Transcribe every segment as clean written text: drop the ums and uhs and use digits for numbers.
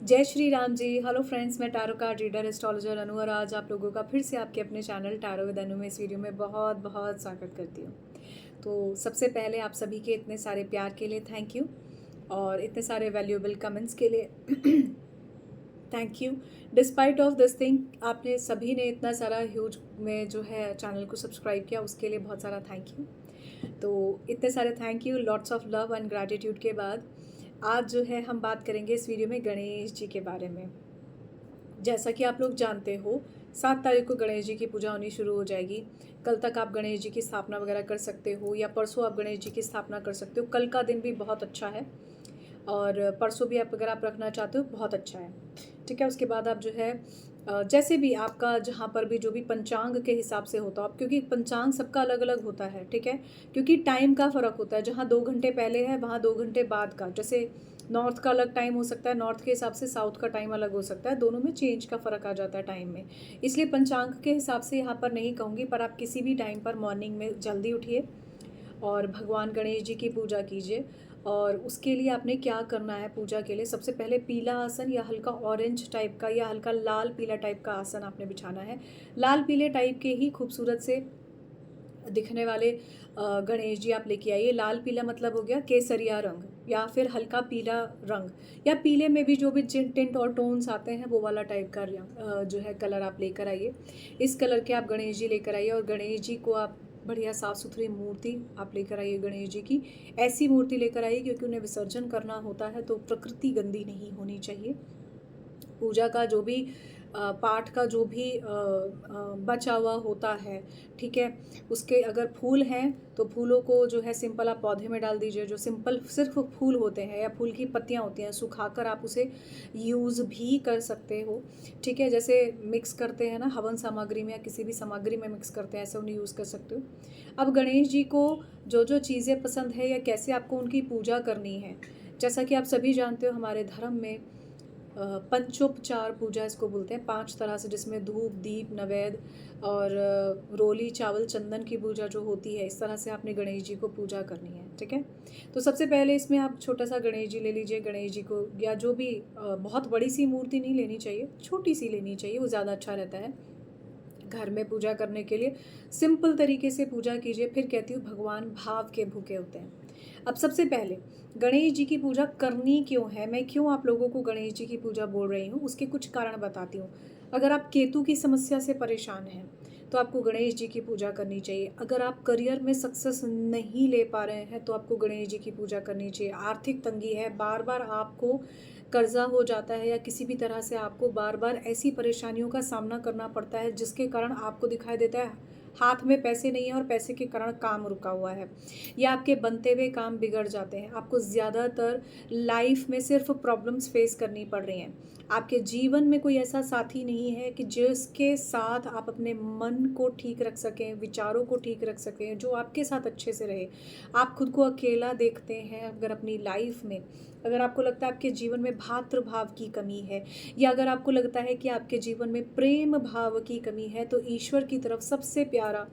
जय श्री राम जी। Hello friends, मैं tarot card reader astrologer अनु और आज आप लोगों का फिर से आपके अपने चैनल टैरो विद अनु में इस वीडियो में बहुत बहुत स्वागत करती हूँ। तो सबसे पहले आप सभी के इतने सारे प्यार के लिए थैंक यू और इतने सारे वैल्यूएबल कमेंट्स के लिए thank you. Despite of this thing, आपने सभी ने इतना सारा ह्यूज में जो है चैनल को सब्सक्राइब किया, उसके लिए बहुत सारा थैंक यू। तो इतने सारे thank you, lots of love and gratitude के बाद आज जो है हम बात करेंगे इस वीडियो में गणेश जी के बारे में। जैसा कि आप लोग जानते हो, 7 तारीख को गणेश जी की पूजा होनी शुरू हो जाएगी। कल तक आप गणेश जी की स्थापना वगैरह कर सकते हो या परसों आप गणेश जी की स्थापना कर सकते हो। कल का दिन भी बहुत अच्छा है और परसों भी आप अगर आप रखना चाहते हो बहुत अच्छा है। ठीक है, उसके बाद आप जो है जैसे भी आपका जहाँ पर भी जो भी पंचांग के हिसाब से होता हो आप, क्योंकि पंचांग सबका अलग अलग होता है। ठीक है, क्योंकि टाइम का फ़र्क होता है। जहाँ 2 घंटे पहले है वहाँ 2 घंटे बाद का, जैसे नॉर्थ का अलग टाइम हो सकता है, नॉर्थ के हिसाब से साउथ का टाइम अलग हो सकता है। दोनों में चेंज का फ़र्क आ जाता है टाइम में। इसलिए पंचांग के हिसाब से यहाँ पर नहीं कहूँगी, पर आप किसी भी टाइम पर मॉर्निंग में जल्दी उठिए और भगवान गणेश जी की पूजा कीजिए। और उसके लिए आपने क्या करना है पूजा के लिए, सबसे पहले पीला आसन या हल्का ऑरेंज टाइप का या हल्का लाल पीला टाइप का आसन आपने बिछाना है। लाल पीले टाइप के ही खूबसूरत से दिखने वाले गणेश जी आप लेके आइए। लाल पीला मतलब हो गया केसरिया रंग या फिर हल्का पीला रंग, या पीले में भी जो भी टिंट और टोन्स आते हैं वो वाला टाइप का जो है कलर आप लेकर आइए। इस कलर के आप गणेश जी लेकर आइए और गणेश जी को आप बढ़िया साफ़ सुथरी मूर्ति आप लेकर आइए। गणेश जी की ऐसी मूर्ति लेकर आइए क्योंकि उन्हें विसर्जन करना होता है, तो प्रकृति गंदी नहीं होनी चाहिए। पूजा का जो भी पाठ का जो भी बचा हुआ होता है, ठीक है, उसके अगर फूल हैं तो फूलों को जो है सिंपल आप पौधे में डाल दीजिए। जो सिंपल सिर्फ फूल होते हैं या फूल की पत्तियां होती हैं, सुखाकर आप उसे यूज़ भी कर सकते हो। ठीक है, जैसे मिक्स करते हैं ना हवन सामग्री में या किसी भी सामग्री में मिक्स करते हैं, ऐसे उन्हें यूज़ कर सकते हो। अब गणेश जी को जो जो चीज़ें पसंद है या कैसे आपको उनकी पूजा करनी है, जैसा कि आप सभी जानते हो हमारे धर्म में पंचोपचार पूजा इसको बोलते हैं, 5 तरह से, जिसमें धूप दीप नैवेद्य और रोली चावल चंदन की पूजा जो होती है, इस तरह से आपने गणेश जी को पूजा करनी है। ठीक है, तो सबसे पहले इसमें आप छोटा सा गणेश जी ले लीजिए। गणेश जी को या जो भी बहुत बड़ी सी मूर्ति नहीं लेनी चाहिए, छोटी सी लेनी चाहिए, वो ज़्यादा अच्छा रहता है घर में पूजा करने के लिए। सिंपल तरीके से पूजा कीजिए। फिर कहती हूँ, भगवान भाव के भूखे होते हैं। अब सबसे पहले गणेश जी की पूजा करनी क्यों है, मैं क्यों आप लोगों को गणेश जी की पूजा बोल रही हूँ, उसके कुछ कारण बताती हूँ। अगर आप केतु की समस्या से परेशान हैं तो आपको गणेश जी की पूजा करनी चाहिए। अगर आप करियर में सक्सेस नहीं ले पा रहे हैं तो आपको गणेश जी की पूजा करनी चाहिए। आर्थिक तंगी है, बार बार आपको कर्जा हो जाता है या किसी भी तरह से आपको बार बार ऐसी परेशानियों का सामना करना पड़ता है जिसके कारण आपको दिखाई देता है हाथ में पैसे नहीं है और पैसे के कारण काम रुका हुआ है, या आपके बनते हुए काम बिगड़ जाते हैं। आपको ज़्यादातर लाइफ में सिर्फ प्रॉब्लम्स फेस करनी पड़ रही हैं। आपके जीवन में कोई ऐसा साथी नहीं है कि जिसके साथ आप अपने मन को ठीक रख सकें, विचारों को ठीक रख सकें, जो आपके साथ अच्छे से रहे। आप खुद को अकेला देखते हैं अगर अपनी लाइफ में, अगर आपको लगता है आपके जीवन में भातृभाव की कमी है, या अगर आपको लगता है कि आपके जीवन में प्रेम भाव की कमी है, तो ईश्वर की तरफ सबसे प्यारा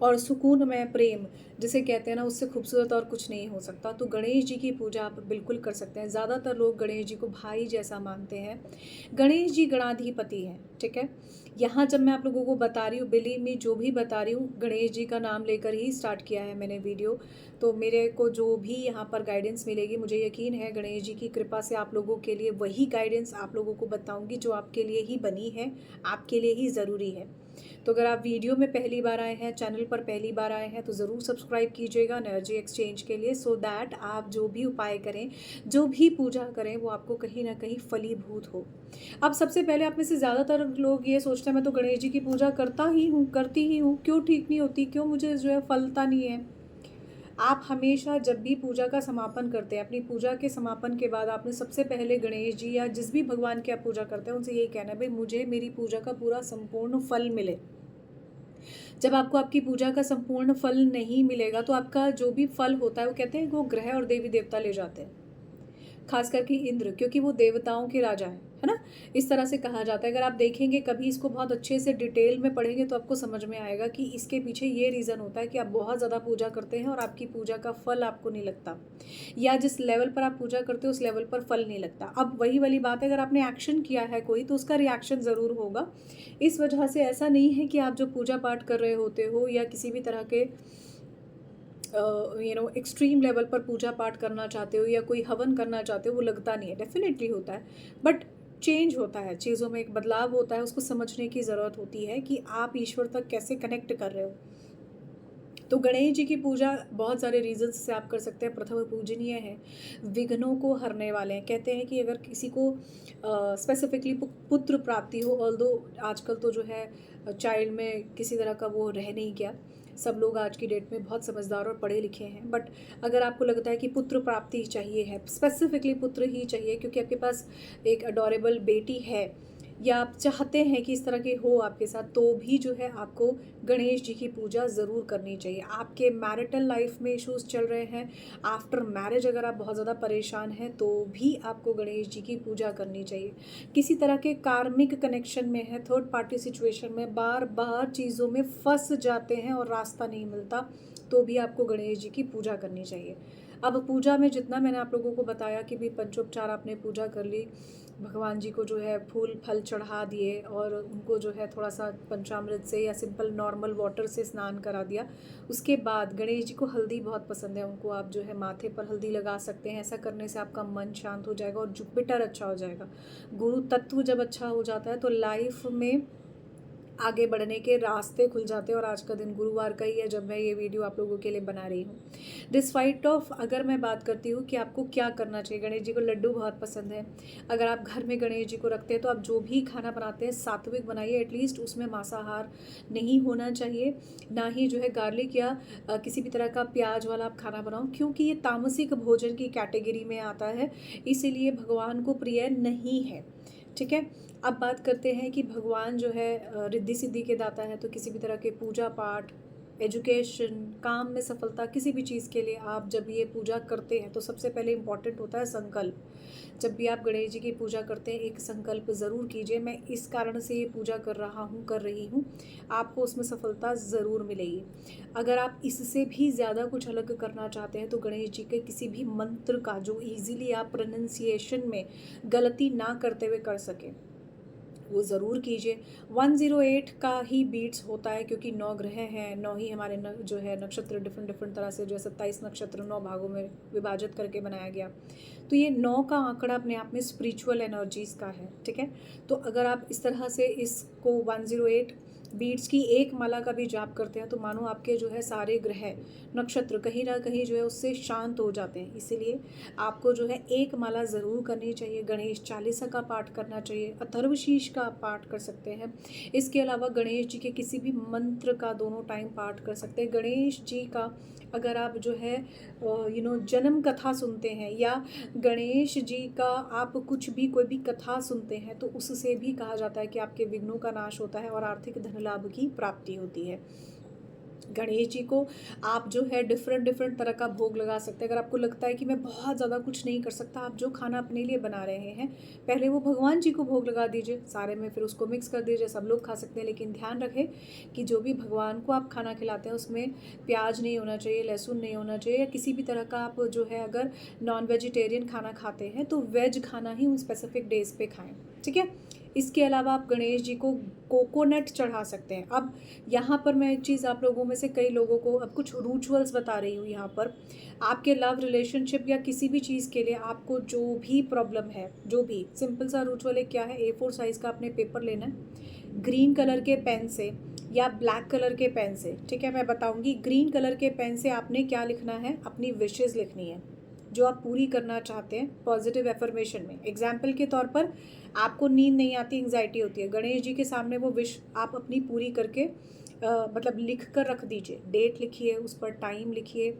और सुकूनमय प्रेम जिसे कहते हैं ना, उससे खूबसूरत और कुछ नहीं हो सकता। तो गणेश जी की पूजा आप बिल्कुल कर सकते हैं। ज़्यादातर लोग गणेश जी को भाई जैसा मानते हैं। गणेश जी गणाधिपति हैं। ठीक है, यहाँ जब मैं आप लोगों को बता रही हूँ, बिलीव मी, जो भी बता रही हूँ गणेश जी का नाम लेकर ही स्टार्ट किया है मैंने वीडियो। तो मेरे को जो भी यहाँ पर गाइडेंस मिलेगी, मुझे यकीन है गणेश जी की कृपा से आप लोगों के लिए वही गाइडेंस आप लोगों को बताऊँगी जो आपके लिए ही बनी है, आपके लिए ही ज़रूरी है। तो अगर आप वीडियो में पहली बार आए हैं, चैनल पर पहली बार आए हैं, तो ज़रूर सब्सक्राइब कीजिएगा एनर्जी एक्सचेंज के लिए, सो दैट आप जो भी उपाय करें, जो भी पूजा करें, वो आपको कहीं ना कहीं फलीभूत हो। अब सबसे पहले आप में से ज़्यादातर लोग ये सोचते हैं मैं तो गणेश जी की पूजा करता ही हूँ, करती ही हूँ, क्यों ठीक नहीं होती, क्यों मुझे जो है फलता नहीं है। आप हमेशा जब भी पूजा का समापन करते हैं, अपनी पूजा के समापन के बाद आपने सबसे पहले गणेश जी या जिस भी भगवान की आप पूजा करते हैं उनसे यही कहना है, भाई मुझे मेरी पूजा का पूरा संपूर्ण फल मिले। जब आपको आपकी पूजा का संपूर्ण फल नहीं मिलेगा तो आपका जो भी फल होता है, वो कहते हैं वो ग्रह और देवी देवता ले जाते हैं। खास करके इंद्र, क्योंकि वो देवताओं के राजा हैं, है ना? इस तरह से कहा जाता है। अगर आप देखेंगे कभी इसको बहुत अच्छे से डिटेल में पढ़ेंगे तो आपको समझ में आएगा कि इसके पीछे ये रीज़न होता है कि आप बहुत ज़्यादा पूजा करते हैं और आपकी पूजा का फल आपको नहीं लगता, या जिस लेवल पर आप पूजा करते हो उस लेवल पर फल नहीं लगता। अब वही वाली बात है, अगर आपने एक्शन किया है कोई तो उसका रिएक्शन ज़रूर होगा। इस वजह से ऐसा नहीं है कि आप जो पूजा पाठ कर रहे होते हो या किसी भी तरह के एक्सट्रीम लेवल पर पूजा पाठ करना चाहते हो या कोई हवन करना चाहते हो, वो लगता नहीं है। डेफिनेटली होता है, बट चेंज होता है, चीज़ों में एक बदलाव होता है। उसको समझने की ज़रूरत होती है कि आप ईश्वर तक कैसे कनेक्ट कर रहे हो। तो गणेश जी की पूजा बहुत सारे रीजंस से आप कर सकते हैं। प्रथम पूजनीय है, विघ्नों को हरने वाले हैं। कहते हैं कि अगर किसी को स्पेसिफिकली पुत्र प्राप्ति हो, ऑल्दो आजकल तो जो है चाइल्ड में किसी तरह का वो रह नहीं गया, सब लोग आज की डेट में बहुत समझदार और पढ़े लिखे हैं। बट अगर आपको लगता है कि पुत्र प्राप्ति चाहिए है, स्पेसिफिकली पुत्र ही चाहिए क्योंकि आपके पास एक अडोरेबल बेटी है, या आप चाहते हैं कि इस तरह के हो आपके साथ, तो भी जो है आपको गणेश जी की पूजा ज़रूर करनी चाहिए। आपके मैरिटल लाइफ में इश्यूज चल रहे हैं, आफ्टर मैरिज अगर आप बहुत ज़्यादा परेशान हैं तो भी आपको गणेश जी की पूजा करनी चाहिए। किसी तरह के कार्मिक कनेक्शन में है, थर्ड पार्टी सिचुएशन में बार बार चीज़ों में फंस जाते हैं और रास्ता नहीं मिलता, तो भी आपको गणेश जी की पूजा करनी चाहिए। अब पूजा में जितना मैंने आप लोगों को बताया कि भी पंचोपचार आपने पूजा कर ली, भगवान जी को जो है फूल फल चढ़ा दिए और उनको जो है थोड़ा सा पंचामृत से या सिंपल नॉर्मल वाटर से स्नान करा दिया। उसके बाद गणेश जी को हल्दी बहुत पसंद है, उनको आप जो है माथे पर हल्दी लगा सकते हैं। ऐसा करने से आपका मन शांत हो जाएगा और जुपिटर अच्छा हो जाएगा। गुरु तत्व जब अच्छा हो जाता है तो लाइफ में आगे बढ़ने के रास्ते खुल जाते हैं। और आज का दिन गुरुवार का ही है जब मैं ये वीडियो आप लोगों के लिए बना रही हूँ। डिस्पाइट ऑफ अगर मैं बात करती हूँ कि आपको क्या करना चाहिए, गणेश जी को लड्डू बहुत पसंद है। अगर आप घर में गणेश जी को रखते हैं तो आप जो भी खाना बनाते हैं सात्विक बनाइए, एटलीस्ट उसमें मांसाहार नहीं होना चाहिए, ना ही जो है गार्लिक या किसी भी तरह का प्याज वाला आप खाना बनाओ, क्योंकि ये तामसिक भोजन की कैटेगरी में आता है, इसीलिए भगवान को प्रिय नहीं है। ठीक है, अब बात करते हैं कि भगवान जो है रिद्धि सिद्धि के दाता है, तो किसी भी तरह के पूजा पाठ, एजुकेशन, काम में सफलता, किसी भी चीज़ के लिए आप जब ये पूजा करते हैं तो सबसे पहले इम्पॉर्टेंट होता है संकल्प। जब भी आप गणेश जी की पूजा करते हैं एक संकल्प ज़रूर कीजिए, मैं इस कारण से ये पूजा कर रहा हूँ, कर रही हूँ, आपको उसमें सफलता ज़रूर मिलेगी। अगर आप इससे भी ज़्यादा कुछ अलग करना चाहते हैं तो गणेश जी के किसी भी मंत्र का जो ईजिली आप प्रोनंसिएशन में गलती ना करते हुए कर सकें वो ज़रूर कीजिए। 108 का ही बीट्स होता है क्योंकि 9 ग्रह हैं, 9 ही हमारे जो है नक्षत्र डिफरेंट तरह से, जो है 27 नक्षत्र 9 भागों में विभाजित करके बनाया गया। तो ये 9 का आंकड़ा अपने आप में स्पिरिचुअल एनर्जीज़ का है। ठीक है, तो अगर आप इस तरह से इसको 108 बीट्स की एक माला का भी जाप करते हैं तो मानो आपके जो है सारे ग्रह नक्षत्र कहीं ना कहीं जो है उससे शांत हो जाते हैं। इसीलिए आपको जो है एक माला ज़रूर करनी चाहिए। गणेश चालीसा का पाठ करना चाहिए, अथर्वशीष का आप पाठ कर सकते हैं। इसके अलावा गणेश जी के किसी भी मंत्र का दोनों टाइम पाठ कर सकते हैं। गणेश जी का अगर आप जो है जन्म कथा सुनते हैं या गणेश जी का आप कुछ भी कोई भी कथा सुनते हैं तो उससे भी कहा जाता है कि आपके विघ्नों का नाश होता है और आर्थिक धन लाभ की प्राप्ति होती है। गणेश जी को आप जो है डिफरेंट तरह का भोग लगा सकते हैं। अगर आपको लगता है कि मैं बहुत ज़्यादा कुछ नहीं कर सकता, आप जो खाना अपने लिए बना रहे हैं पहले वो भगवान जी को भोग लगा दीजिए, सारे में फिर उसको मिक्स कर दीजिए, सब लोग खा सकते हैं। लेकिन ध्यान रखें कि जो भी भगवान को आप खाना खिलाते हैं उसमें प्याज नहीं होना चाहिए, लहसुन नहीं होना चाहिए, या किसी भी तरह का आप जो है अगर नॉन वेजिटेरियन खाना खाते हैं तो वेज खाना ही उन स्पेसिफिक डेज पे खाएँ। ठीक है, इसके अलावा आप गणेश जी को कोकोनट चढ़ा सकते हैं। अब यहाँ पर मैं एक चीज़ आप लोगों में से कई लोगों को अब कुछ रिचुअल्स बता रही हूँ। यहाँ पर आपके लव रिलेशनशिप या किसी भी चीज़ के लिए आपको जो भी प्रॉब्लम है, जो भी सिंपल सा रिचुअल है, क्या है, A4 साइज़ का आपने पेपर लेना है, ग्रीन कलर के पेन से या ब्लैक कलर के पेन से। ठीक है, मैं बताऊँगी। ग्रीन कलर के पेन से आपने क्या लिखना है, अपनी विशेज़ लिखनी है जो आप पूरी करना चाहते हैं पॉजिटिव एफर्मेशन में। एग्जाम्पल के तौर पर आपको नींद नहीं आती, एंग्जाइटी होती है, गणेश जी के सामने वो विश आप अपनी पूरी करके मतलब लिख कर रख दीजिए। डेट लिखिए, उस पर टाइम लिखिए,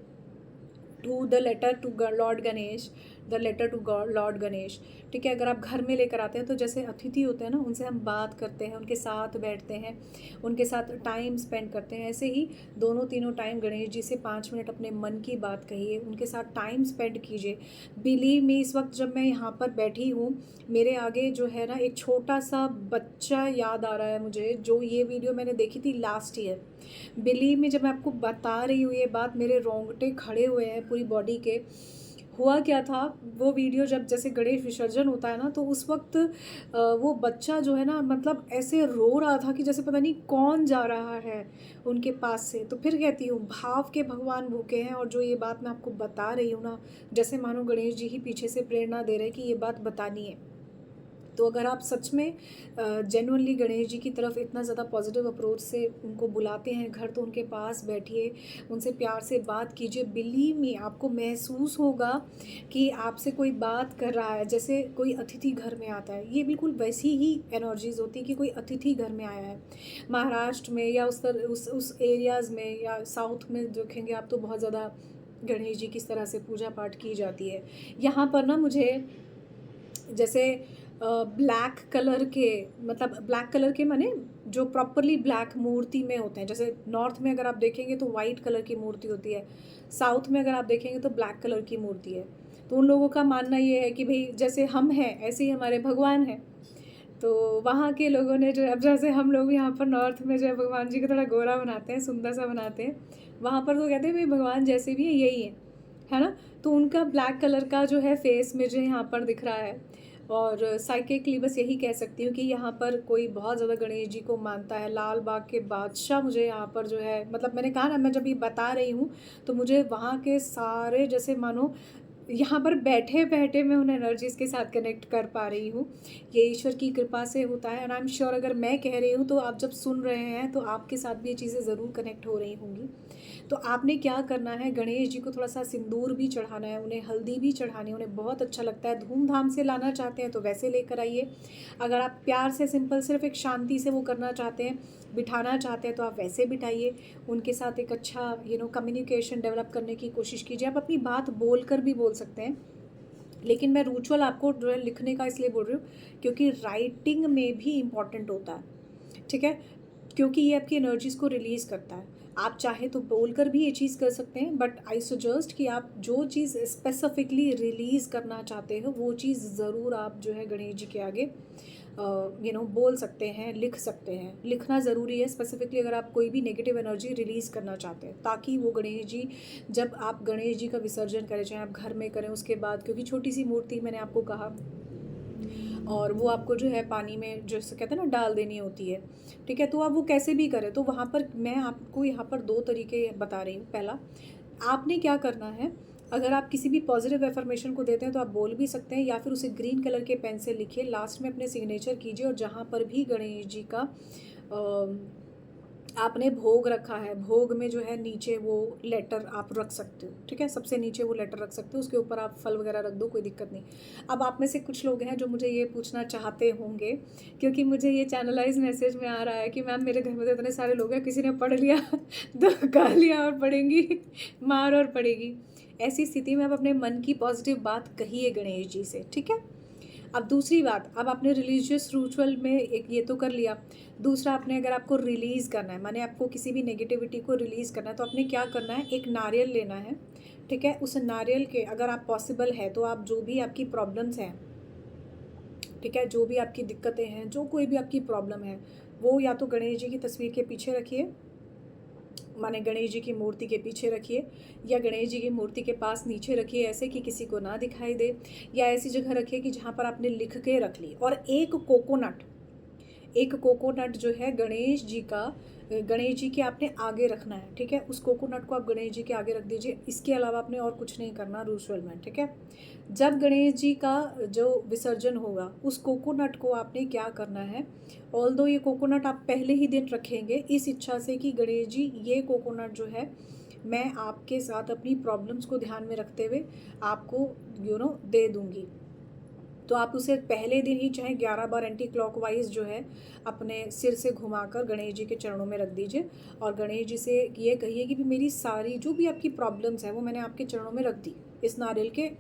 to the letter to lord Ganesh, the letter to god lord Ganesh. ठीक है, अगर आप घर में लेकर आते हैं तो जैसे अतिथि होते हैं ना, उनसे हम बात करते हैं, उनके साथ बैठते हैं, उनके साथ टाइम स्पेंड करते हैं, ऐसे ही दोनों तीनों टाइम गणेश जी से 5 मिनट अपने मन की बात कहिए, उनके साथ टाइम स्पेंड कीजिए। बिलीव मी, इस वक्त जब मैं यहाँ पर बैठी हूँ, मेरे आगे जो है ना एक छोटा सा बच्चा याद आ रहा है मुझे, जो ये वीडियो मैंने देखी थी लास्ट ईयर। बिलीव मी, जब मैं आपको बता रही हूँ ये बात, मेरे रोंगटे खड़े हुए हैं पूरी बॉडी के। हुआ क्या था, वो वीडियो जब जैसे गणेश विसर्जन होता है ना, तो उस वक्त वो बच्चा जो है ना, मतलब ऐसे रो रहा था कि जैसे पता नहीं कौन जा रहा है उनके पास से। तो फिर कहती हूँ, भाव के भगवान भूखे हैं, और जो ये बात मैं आपको बता रही हूँ ना, जैसे मानो गणेश जी ही पीछे से प्रेरणा दे रहे हैं कि ये बात बतानी है। तो अगर आप सच में जेन्युइनली गणेश जी की तरफ इतना ज़्यादा पॉजिटिव अप्रोच से उनको बुलाते हैं घर, तो उनके पास बैठिए, उनसे प्यार से बात कीजिए। बिलीव मी, आपको महसूस होगा कि आपसे कोई बात कर रहा है, जैसे कोई अतिथि घर में आता है। ये बिल्कुल वैसी ही एनर्जीज होती है कि कोई अतिथि घर में आया है। महाराष्ट्र में या उस एरियाज़ में या साउथ में देखेंगे आप, तो बहुत ज़्यादा गणेश जी किस तरह से पूजा पाठ की जाती है। यहाँ पर ना मुझे जैसे ब्लैक कलर के, मतलब ब्लैक कलर के माने जो प्रॉपरली ब्लैक मूर्ति में होते हैं। जैसे नॉर्थ में अगर आप देखेंगे तो वाइट कलर की मूर्ति होती है, साउथ में अगर आप देखेंगे तो ब्लैक कलर की मूर्ति है। तो उन लोगों का मानना ये है कि भाई जैसे हम हैं ऐसे ही हमारे भगवान हैं। तो वहाँ के लोगों ने जो, अब जैसे हम लोग यहाँ पर नॉर्थ में जो है भगवान जी को थोड़ा गोरा बनाते हैं, सुंदर सा बनाते हैं, वहाँ पर तो कहते हैं भाई भगवान जैसे भी है यही है ना। तो उनका ब्लैक कलर का जो है फेस में जो यहाँ पर दिख रहा है। और साइकिकली बस यही कह सकती हूँ कि यहाँ पर कोई बहुत ज़्यादा गणेश जी को मानता है। लाल बाग के बादशाह मुझे यहाँ पर जो है, मतलब मैंने कहा ना, मैं जब ये बता रही हूँ तो मुझे वहाँ के सारे जैसे मानो यहाँ पर बैठे बैठे मैं उन एनर्जीज़ के साथ कनेक्ट कर पा रही हूँ। ये ईश्वर की कृपा से होता है। एंड आई एम श्योर अगर मैं कह रही हूँ तो आप जब सुन रहे हैं तो आपके साथ भी ये चीज़ें ज़रूर कनेक्ट हो रही होंगी। तो आपने क्या करना है, गणेश जी को थोड़ा सा सिंदूर भी चढ़ाना है, उन्हें हल्दी भी चढ़ानी है, उन्हें बहुत अच्छा लगता है। धूमधाम से लाना चाहते हैं तो वैसे लेकर आइए। अगर आप प्यार से सिंपल सिर्फ एक शांति से वो करना चाहते हैं, बिठाना चाहते हैं, तो आप वैसे बिठाइए। उनके साथ एक अच्छा कम्युनिकेशन डेवलप करने की कोशिश कीजिए। आप अपनी बात बोल कर भी बोल सकते हैं, लेकिन मैं रूचुअल आपको जो है लिखने का इसलिए बोल रही हूँ क्योंकि राइटिंग में भी इम्पॉर्टेंट होता है। ठीक है, क्योंकि ये आपकी एनर्जीज़ को रिलीज़ करता है। आप चाहे तो बोलकर भी ये चीज़ कर सकते हैं, बट आई सजेस्ट कि आप जो चीज़ स्पेसिफिकली रिलीज़ करना चाहते हो वो चीज़ ज़रूर आप जो है गणेश जी के आगे बोल सकते हैं, लिख सकते हैं। लिखना ज़रूरी है स्पेसिफिकली अगर आप कोई भी नेगेटिव एनर्जी रिलीज़ करना चाहते हैं, ताकि वो गणेश जी, जब आप गणेश जी का विसर्जन करें, चाहे आप घर में करें उसके बाद, क्योंकि छोटी सी मूर्ति मैंने आपको कहा, और वो आपको जो है पानी में जैसे कहते हैं ना डाल देनी होती है। ठीक है, तो आप वो कैसे भी करें, तो वहाँ पर मैं आपको यहाँ पर 2 तरीके बता रही हूँ। पहला, आपने क्या करना है, अगर आप किसी भी पॉजिटिव एफर्मेशन को देते हैं तो आप बोल भी सकते हैं, या फिर उसे ग्रीन कलर के पेन से लिखिए, लास्ट में अपने सिग्नेचर कीजिए, और जहाँ पर भी गणेश जी का आपने भोग रखा है, भोग में जो है नीचे वो लेटर आप रख सकते हो। ठीक है, सबसे नीचे वो लेटर रख सकते हो, उसके ऊपर आप फल वगैरह रख दो, कोई दिक्कत नहीं। अब आप में से कुछ लोग हैं जो मुझे ये पूछना चाहते होंगे, क्योंकि मुझे ये चैनलाइज मैसेज में आ रहा है कि मैम मेरे घर में तो इतने सारे लोग हैं, किसी ने पढ़ लिया तो गालियाँ और पड़ेंगी, मार और पड़ेगी। ऐसी स्थिति में आप अपने मन की पॉजिटिव बात कहिए गणेश जी से। ठीक है, अब दूसरी बात, अब आपने रिलीजियस रिचुअल में एक ये तो कर लिया। दूसरा, आपने अगर आपको रिलीज़ करना है, माने आपको किसी भी नेगेटिविटी को रिलीज़ करना है, तो आपने क्या करना है, एक नारियल लेना है। ठीक है, उस नारियल के, अगर आप पॉसिबल है तो आप जो भी आपकी प्रॉब्लम्स हैं, ठीक है, जो भी आपकी दिक्कतें हैं, जो कोई भी आपकी प्रॉब्लम है, वो या तो गणेश जी की तस्वीर के पीछे रखिए, माने गणेश जी की मूर्ति के पीछे रखिए, या गणेश जी की मूर्ति के पास नीचे रखिए ऐसे कि किसी को ना दिखाई दे, या ऐसी जगह रखिए कि जहाँ पर आपने लिख के रख ली। और एक कोकोनट जो है गणेश जी के आपने आगे रखना है। ठीक है, उस कोकोनट को आप गणेश जी के आगे रख दीजिए। इसके अलावा आपने और कुछ नहीं करना रिचुअल में। ठीक है, जब गणेश जी का जो विसर्जन होगा, उस कोकोनट को आपने क्या करना है, ऑल्दो ये कोकोनट आप पहले ही दिन रखेंगे इस इच्छा से कि गणेश जी ये कोकोनट जो है मैं आपके साथ अपनी प्रॉब्लम्स को ध्यान में रखते हुए आपको दे दूँगी। तो आप उसे पहले दिन ही चाहे 11 बार एंटी क्लॉकवाइज जो है अपने सिर से घुमाकर गणेश जी के चरणों में रख दीजिए, और गणेश जी से ये कहिए कि भी मेरी सारी जो भी आपकी प्रॉब्लम्स हैं वो मैंने आपके चरणों में रख दी, इस नारियल के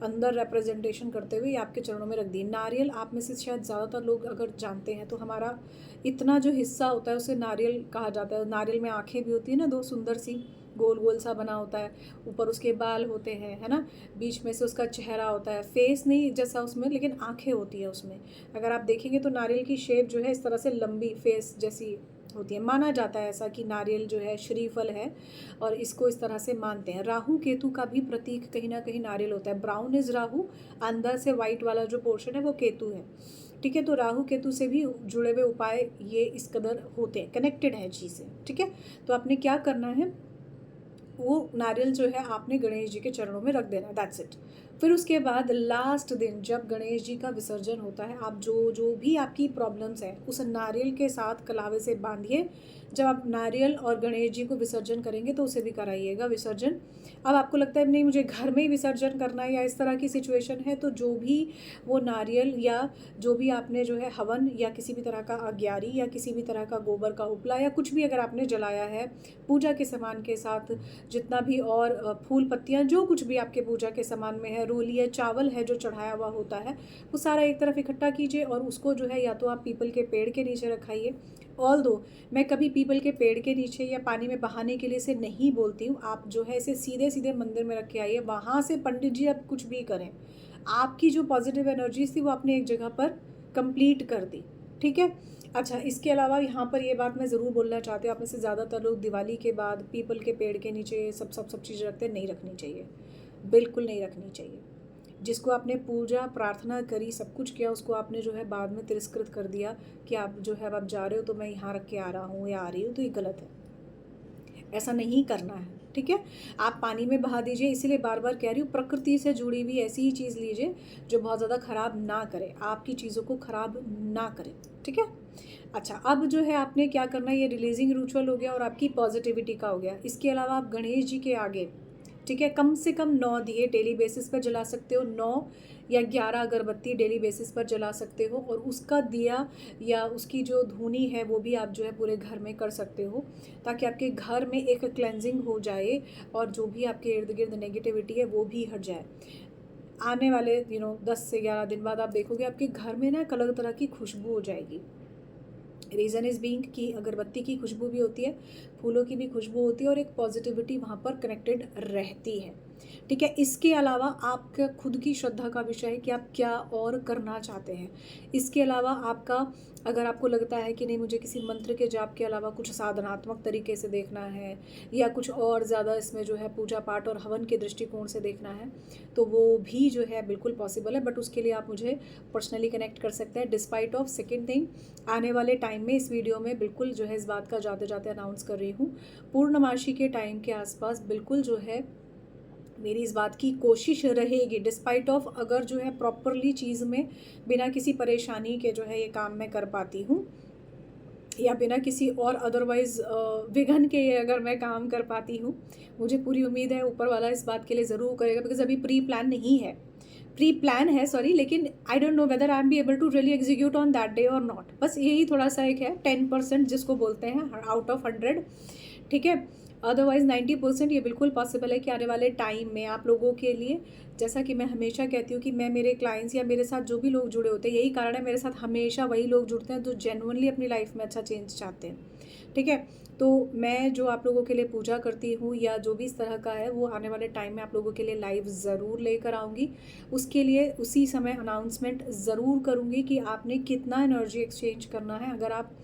अंदर रिप्रेजेंटेशन करते हुए ये आपके चरणों में रख दी। नारियल आप में से शायद ज़्यादातर लोग अगर जानते हैं तो हमारा इतना जो हिस्सा होता है उसे नारियल कहा जाता है। नारियल में आँखें भी होती है ना, दो सुंदर सी, गोल गोल सा बना होता है, ऊपर उसके बाल होते हैं, है ना, बीच में से उसका चेहरा होता है, फेस नहीं जैसा उसमें लेकिन आँखें होती है उसमें। अगर आप देखेंगे तो नारियल की शेप जो है इस तरह से लंबी फेस जैसी होती है। माना जाता है ऐसा कि नारियल जो है श्रीफल है और इसको इस तरह से मानते हैं। राहु केतु का भी प्रतीक कहीं ना कहीं नारियल होता है। ब्राउन इज राहु, अंदर से वाइट वाला जो पोर्शन है वो केतु है। ठीक है, तो राहु केतु से भी जुड़े हुए उपाय ये इस कदर होते हैं, कनेक्टेड है चीज़ें। ठीक है, तो आपने क्या करना है, वो नारियल जो है आपने गणेश जी के चरणों में रख देना, दैट्स इट। फिर उसके बाद लास्ट दिन जब गणेश जी का विसर्जन होता है, आप जो जो भी आपकी प्रॉब्लम्स हैं उस नारियल के साथ कलावे से बांधिए। जब आप नारियल और गणेश जी को विसर्जन करेंगे तो उसे भी कराइएगा विसर्जन। अब आपको लगता है नहीं मुझे घर में ही विसर्जन करना है या इस तरह की सिचुएशन है, तो जो भी वो नारियल या जो भी आपने जो है हवन या किसी भी तरह का अग्यारी या किसी भी तरह का गोबर का उपला या कुछ भी अगर आपने जलाया है पूजा के सामान के साथ, जितना भी और फूल पत्तियाँ जो कुछ भी आपके पूजा के सामान में है, रोली है, चावल है जो चढ़ाया हुआ होता है, वो सारा एक तरफ इकट्ठा कीजिए और उसको जो है या तो आप पीपल के पेड़ के नीचे रखाइए। ऑल दो मैं कभी पीपल के पेड़ के नीचे या पानी में बहाने के लिए इसे नहीं बोलती हूँ, आप जो है इसे सीधे सीधे मंदिर में रख के आइए, वहाँ से पंडित जी आप कुछ भी करें, आपकी जो पॉजिटिव एनर्जीज थी वो आपने एक जगह पर कंप्लीट कर दी। ठीक है, अच्छा, इसके अलावा यहाँ पर ये बात मैं ज़रूर बोलना चाहती हूँ, आप में से ज़्यादातर लोग दिवाली के बाद पीपल के पेड़ के नीचे सब चीज़ें रखते हैं, नहीं रखनी चाहिए, बिल्कुल नहीं रखनी चाहिए। जिसको आपने पूजा प्रार्थना करी सब कुछ किया उसको आपने जो है बाद में तिरस्कृत कर दिया कि आप जो है अब आप जा रहे हो तो मैं यहाँ रख के आ रहा हूँ या आ रही हूँ, तो ये गलत है, ऐसा नहीं करना है। ठीक है, आप पानी में बहा दीजिए, इसीलिए बार बार कह रही हूँ प्रकृति से जुड़ी हुई ऐसी ही चीज़ लीजिए जो बहुत ज़्यादा ख़राब ना करे, आपकी चीज़ों को ख़राब ना करे। ठीक है, अच्छा, अब जो है आपने क्या करना है, ये रिलीजिंग रिचुअल हो गया और आपकी पॉजिटिविटी का हो गया। इसके अलावा आप गणेश जी के आगे, ठीक है, कम से कम 9 दिए डेली बेसिस पर जला सकते हो, 9 या 11 अगरबत्ती डेली बेसिस पर जला सकते हो, और उसका दिया या उसकी जो धूनी है वो भी आप जो है पूरे घर में कर सकते हो, ताकि आपके घर में एक क्लेंजिंग हो जाए और जो भी आपके इर्द गिर्द नेगेटिविटी है वो भी हट जाए। आने वाले 10 से 11 दिन बाद आप देखोगे आपके घर में ना एक अलग तरह की खुशबू हो जाएगी। रीज़न इज़ बीइंग कि अगरबत्ती की खुशबू भी होती है, फूलों की भी खुशबू होती है और एक पॉजिटिविटी वहाँ पर कनेक्टेड रहती है। ठीक है, इसके अलावा आपका खुद की श्रद्धा का विषय है कि आप क्या और करना चाहते हैं। इसके अलावा आपका, अगर आपको लगता है कि नहीं मुझे किसी मंत्र के जाप के अलावा कुछ साधनात्मक तरीके से देखना है या कुछ और ज़्यादा इसमें जो है पूजा पाठ और हवन के दृष्टिकोण से देखना है, तो वो भी जो है बिल्कुल पॉसिबल है, बट उसके लिए आप मुझे पर्सनली कनेक्ट कर सकते हैं। डिस्पाइट ऑफ सेकेंड थिंग, आने वाले टाइम में इस वीडियो में बिल्कुल जो है इस बात का जाते जाते अनाउंस कर रही हूँ, पूर्णमासी के टाइम के आसपास बिल्कुल जो है मेरी इस बात की कोशिश रहेगी, डिस्पाइट ऑफ अगर जो है प्रॉपरली चीज़ में बिना किसी परेशानी के जो है ये काम मैं कर पाती हूँ या बिना किसी और अदरवाइज़ विघन के ये अगर मैं काम कर पाती हूँ, मुझे पूरी उम्मीद है ऊपर वाला इस बात के लिए ज़रूर करेगा, बिकॉज अभी प्री प्लान नहीं है, प्री प्लान है सॉरी, लेकिन I don't know whether I am be able to really execute on that day और नॉट। बस यही थोड़ा सा एक है 10% जिसको बोलते हैं आउट ऑफ 100। ठीक है, अदरवाइज़ 90% ये बिल्कुल पॉसिबल है कि आने वाले टाइम में आप लोगों के लिए, जैसा कि मैं हमेशा कहती हूँ कि मैं मेरे क्लाइंट्स या मेरे साथ जो भी लोग जुड़े होते हैं, यही कारण है मेरे साथ हमेशा वही लोग जुड़ते हैं जो जेन्युइनली अपनी लाइफ में अच्छा चेंज चाहते हैं। ठीक है, तो मैं जो आप लोगों के लिए पूजा करती हूँ या जो भी इस तरह का है वो आने वाले टाइम में आप लोगों के लिए लाइव ज़रूर लेकर आऊँगी। उसके लिए उसी समय अनाउंसमेंट ज़रूर करूँगी कि आपने कितना एनर्जी एक्सचेंज करना है। अगर आप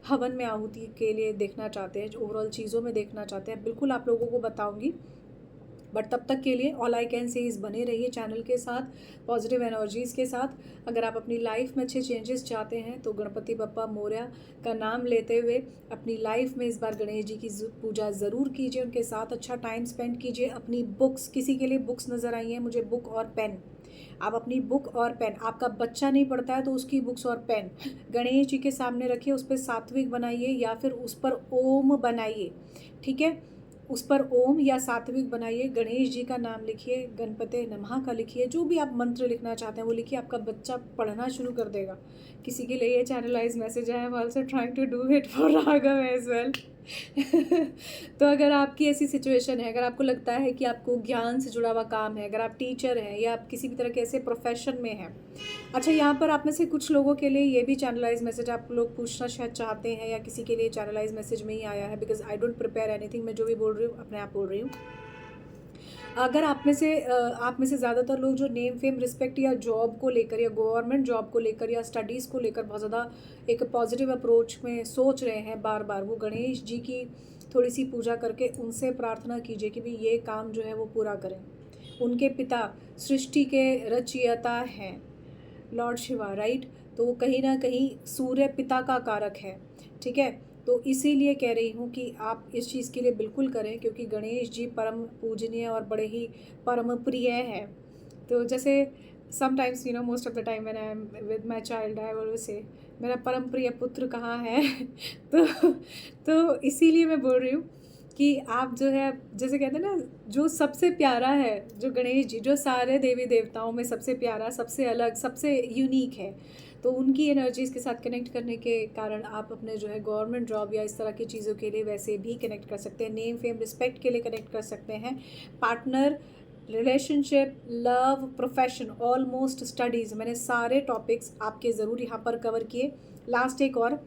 हवन में आहुति के लिए देखना चाहते हैं, ओवरऑल चीज़ों में देखना चाहते हैं, बिल्कुल आप लोगों को बताऊंगी, बट तब तक के लिए ऑल आई कैन से इस बने रहिए चैनल के साथ, पॉजिटिव एनर्जीज़ के साथ। अगर आप अपनी लाइफ में अच्छे चेंजेस चाहते हैं तो गणपति बप्पा मोरया का नाम लेते हुए अपनी लाइफ में इस बार गणेश जी की पूजा ज़रूर कीजिए, उनके साथ अच्छा टाइम स्पेंड कीजिए। अपनी बुक्स, किसी के लिए बुक्स नज़र आई हैं मुझे, बुक और पेन, आप अपनी बुक और पेन, आपका बच्चा नहीं पढ़ता है तो उसकी बुक्स और पेन गणेश जी के सामने रखिए, उस पर सात्विक बनाइए या फिर उस पर ओम बनाइए। ठीक है, उस पर ओम या सात्विक बनाइए, गणेश जी का नाम लिखिए, गणपते नमः का लिखिए, जो भी आप मंत्र लिखना चाहते हैं वो लिखिए, आपका बच्चा पढ़ना शुरू कर देगा। किसी के लिए ये चैनलाइज मैसेज है, I am also trying to do it for Raghav as well. तो अगर आपकी ऐसी सिचुएशन है, अगर आपको लगता है कि आपको ज्ञान से जुड़ा हुआ काम है, अगर आप टीचर हैं या आप किसी भी तरह के ऐसे प्रोफेशन में हैं। अच्छा, यहाँ पर आप में से कुछ लोगों के लिए ये भी चैनलाइज मैसेज आप लोग पूछना शायद चाहते हैं, या किसी के लिए चैनलाइज मैसेज में ही आया है, because I don't prepare anything. मैं जो भी बोल रही हूँ अपने आप बोल रही हूँ। अगर आप में से ज़्यादातर लोग जो नेम फेम रिस्पेक्ट या जॉब को लेकर या गवर्नमेंट जॉब को लेकर या स्टडीज़ को लेकर बहुत ज़्यादा एक पॉजिटिव अप्रोच में सोच रहे हैं बार बार, वो गणेश जी की थोड़ी सी पूजा करके उनसे प्रार्थना कीजिए कि भी ये काम जो है वो पूरा करें। उनके पिता सृष्टि के रचयिता हैं लॉर्ड शिवा, राइट। तो वो कहीं ना कहीं सूर्य पिता का कारक है, ठीक है। तो इसीलिए कह रही हूँ कि आप इस चीज़ के लिए बिल्कुल करें, क्योंकि गणेश जी परम पूजनीय और बड़े ही परम प्रिय हैं। तो जैसे sometimes most of the time when I am with my child I always say मेरा परम प्रिय पुत्र कहाँ है। तो इसीलिए मैं बोल रही हूँ कि आप जो है, जैसे कहते हैं ना, जो सबसे प्यारा है, जो गणेश जी, जो सारे देवी देवताओं में सबसे प्यारा, सबसे अलग, सबसे यूनिक है, तो उनकी एनर्जीज़ के साथ कनेक्ट करने के कारण आप अपने जो है गवर्नमेंट जॉब या इस तरह की चीज़ों के लिए वैसे भी कनेक्ट कर सकते हैं। नेम फेम रिस्पेक्ट के लिए कनेक्ट कर सकते हैं। Partner, relationship, love, profession, almost studies, मैंने सारे टॉपिक्स आपके ज़रूर यहाँ पर कवर किए। लास्ट एक और,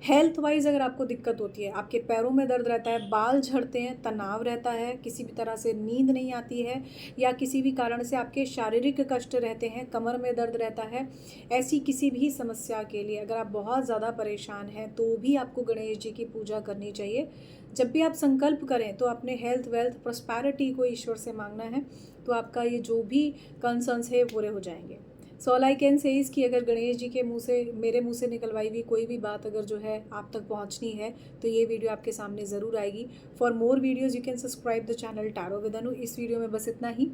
हेल्थ वाइज अगर आपको दिक्कत होती है, आपके पैरों में दर्द रहता है, बाल झड़ते हैं, तनाव रहता है, किसी भी तरह से नींद नहीं आती है, या किसी भी कारण से आपके शारीरिक कष्ट रहते हैं, कमर में दर्द रहता है, ऐसी किसी भी समस्या के लिए अगर आप बहुत ज़्यादा परेशान हैं तो भी आपको गणेश जी की पूजा करनी चाहिए। जब भी आप संकल्प करें तो अपने हेल्थ, वेल्थ, प्रॉस्पेरिटी को ईश्वर से मांगना है, तो आपका ये जो भी कंसर्न्स है पूरे हो जाएंगे। So all I can say is कि अगर गणेश जी के मुंह से, मेरे मुंह से निकलवाई हुई कोई भी बात अगर जो है आप तक पहुंचनी है, तो ये वीडियो आपके सामने ज़रूर आएगी। For more videos you can subscribe the channel tarot with Anu. इस वीडियो में बस इतना ही,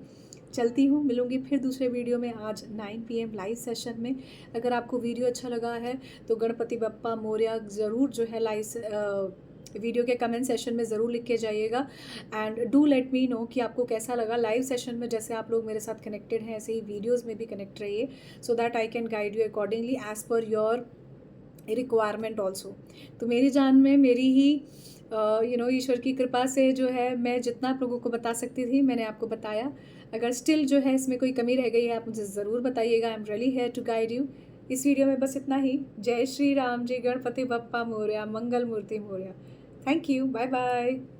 चलती हूँ, मिलूंगी फिर दूसरे वीडियो में आज 9 PM लाइव सेशन में। अगर आपको वीडियो अच्छा लगा है तो गणपति बप्पा मोरया ज़रूर जो है लाइव वीडियो के कमेंट सेशन में ज़रूर लिख के जाइएगा। And do let me know कि आपको कैसा लगा लाइव सेशन में। जैसे आप लोग मेरे साथ कनेक्टेड हैं, ऐसे ही वीडियोस में भी कनेक्ट रहिए, so that I can guide you accordingly as per your requirement also. तो मेरी जान में मेरी ही ईश्वर की कृपा से जो है मैं जितना आप लोगों को बता सकती थी मैंने आपको बताया। अगर स्टिल जो है इसमें कोई कमी रह गई है आप मुझे ज़रूर बताइएगा। I am really here to guide you. इस वीडियो में बस इतना ही। जय Shri Ram ji, Ganpati Bappa Morya, Mangal Murti Morya. Thank you, bye bye.